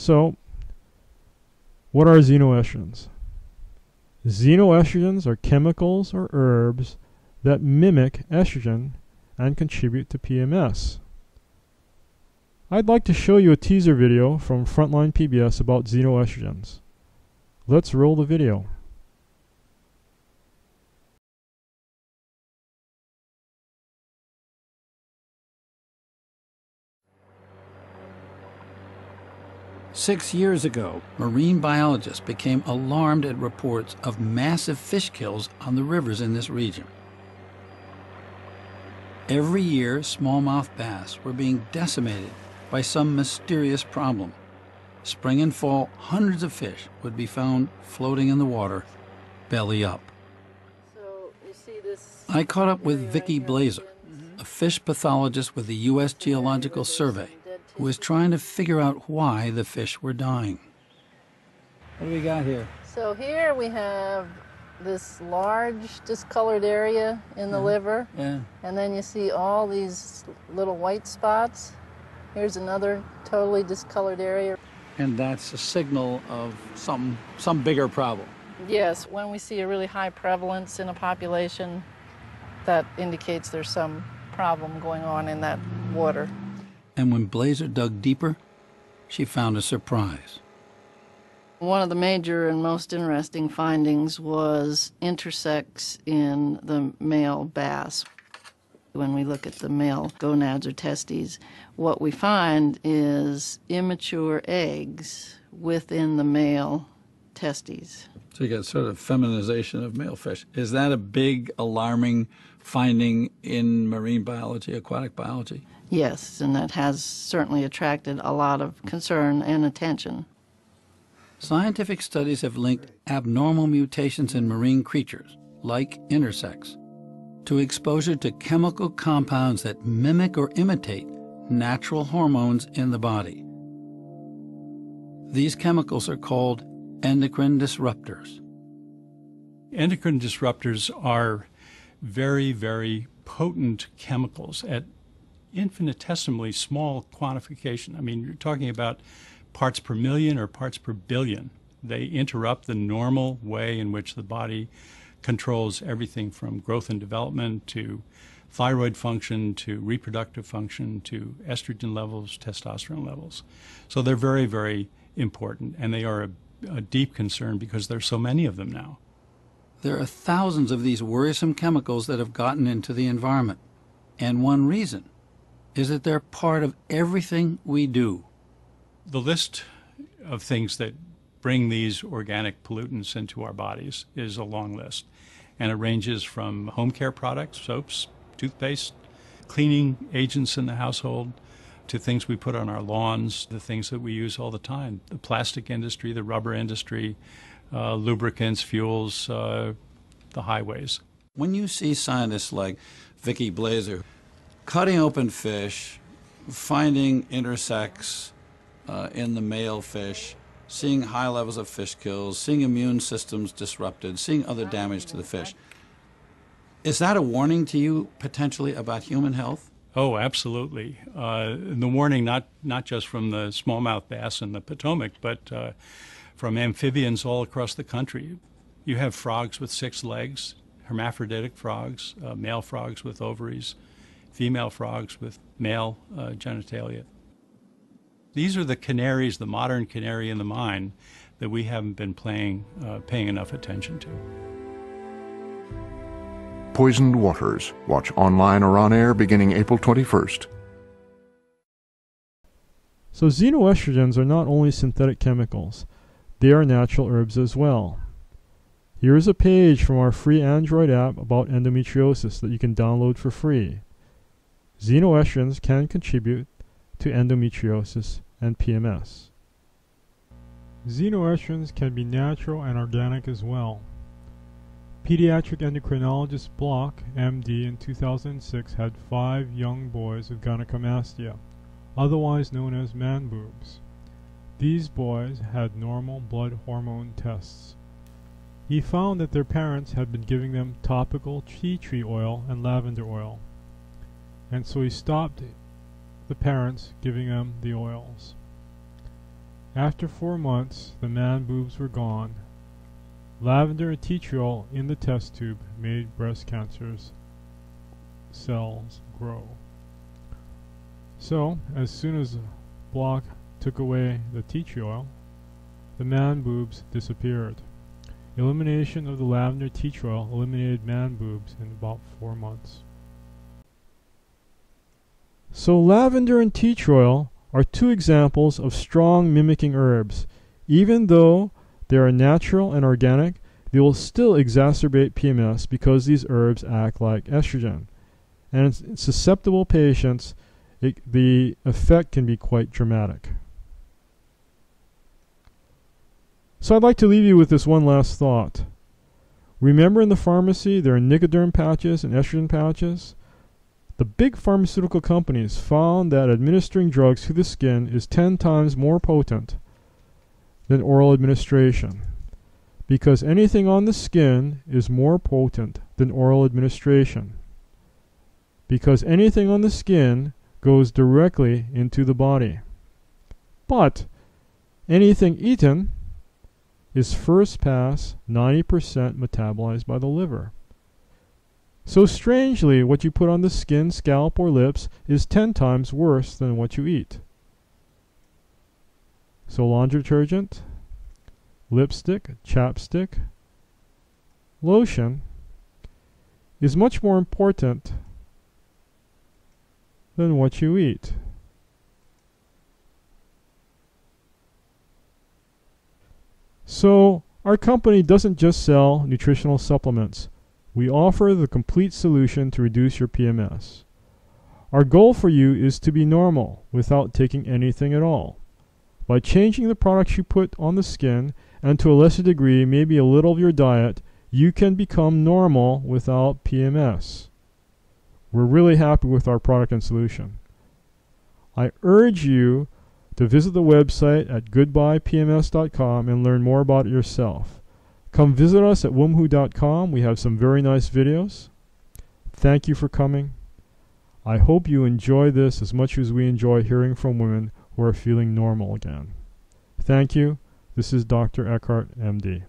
So, what are xenoestrogens? Xenoestrogens are chemicals or herbs that mimic estrogen and contribute to PMS. I'd like to show you a teaser video from Frontline PBS about xenoestrogens. Let's roll the video. Six years ago, marine biologists became alarmed at reports of massive fish kills on the rivers in this region. Every year, smallmouth bass were being decimated by some mysterious problem. Spring and fall, hundreds of fish would be found floating in the water, belly up. So you see this. I caught up with Vicki Blazer, a fish pathologist with the U.S. Geological Survey, who was trying to figure out why the fish were dying. What do we got here? So here we have this large discolored area in the liver, and then you see all these little white spots. Here's another totally discolored area. And that's a signal of some bigger problem. Yes, when we see a really high prevalence in a population, that indicates there's some problem going on in that water. And when Blazer dug deeper, she found a surprise. One of the major and most interesting findings was intersex in the male bass. When we look at the male gonads or testes, what we find is immature eggs within the male testes. So you got sort of feminization of male fish. Is that a big, alarming finding in marine biology, aquatic biology? Yes, and that has certainly attracted a lot of concern and attention. Scientific studies have linked abnormal mutations in marine creatures, like intersex, to exposure to chemical compounds that mimic or imitate natural hormones in the body. These chemicals are called endocrine disruptors. Endocrine disruptors are very, very potent chemicals at infinitesimally small quantification. I mean, you're talking about parts per million or parts per billion. They interrupt the normal way in which the body controls everything from growth and development to thyroid function to reproductive function to estrogen levels, testosterone levels. So they're very, very important, and they are a deep concern because there's so many of them now. There are thousands of these worrisome chemicals that have gotten into the environment. And one reason is that they're part of everything we do. The list of things that bring these organic pollutants into our bodies is a long list. And it ranges from home care products, soaps, toothpaste, cleaning agents in the household, to things we put on our lawns, the things that we use all the time, the plastic industry, the rubber industry, lubricants, fuels, the highways. When you see scientists like Vicki Blazer cutting open fish, finding intersex in the male fish, seeing high levels of fish kills, seeing immune systems disrupted, seeing other damage to the fish, is that a warning to you potentially about human health? Oh, absolutely. The warning not just from the smallmouth bass in the Potomac, but from amphibians all across the country. You have frogs with 6 legs, hermaphroditic frogs, male frogs with ovaries, female frogs with male genitalia. These are the canaries, the modern canary in the mine, that we haven't been paying enough attention to. Poisoned Waters. Watch online or on air beginning April 21st. So xenoestrogens are not only synthetic chemicals, they are natural herbs as well. Here is a page from our free Android app about endometriosis that you can download for free. Xenoestrogens can contribute to endometriosis and PMS. Xenoestrogens can be natural and organic as well. Pediatric endocrinologist Block, MD, in 2006 had 5 young boys with gynecomastia, otherwise known as man boobs. These boys had normal blood hormone tests. He found that their parents had been giving them topical tea tree oil and lavender oil, and so he stopped the parents giving them the oils. After 4 months, the man boobs were gone. Lavender and tea tree in the test tube made breast cancer's cells grow. So, as soon as Block took away the tea tree oil, the man boobs disappeared. Elimination of the lavender tea tree oil eliminated man boobs in about 4 months. So lavender and tea tree oil are two examples of strong mimicking herbs. Even though they are natural and organic, they will still exacerbate PMS because these herbs act like estrogen. And in susceptible patients, the effect can be quite dramatic. So I'd like to leave you with this one last thought. Remember, in the pharmacy there are Nicoderm patches and estrogen patches. The big pharmaceutical companies found that administering drugs through the skin is 10 times more potent than oral administration, because anything on the skin is more potent than oral administration, because anything on the skin goes directly into the body. But anything eaten is first pass 90% metabolized by the liver. So strangely, what you put on the skin, scalp, or lips is 10 times worse than what you eat. So laundry detergent, lipstick, chapstick, lotion is much more important than what you eat. So our company doesn't just sell nutritional supplements. We offer the complete solution to reduce your PMS. Our goal for you is to be normal without taking anything at all. By changing the products you put on the skin, and to a lesser degree maybe a little of your diet, you can become normal without PMS. We're really happy with our product and solution. I urge you to visit the website at goodbyepms.com and learn more about it yourself. Come visit us at womhu.com. We have some very nice videos. Thank you for coming. I hope you enjoy this as much as we enjoy hearing from women who are feeling normal again. Thank you. This is Dr. Eckhart, MD.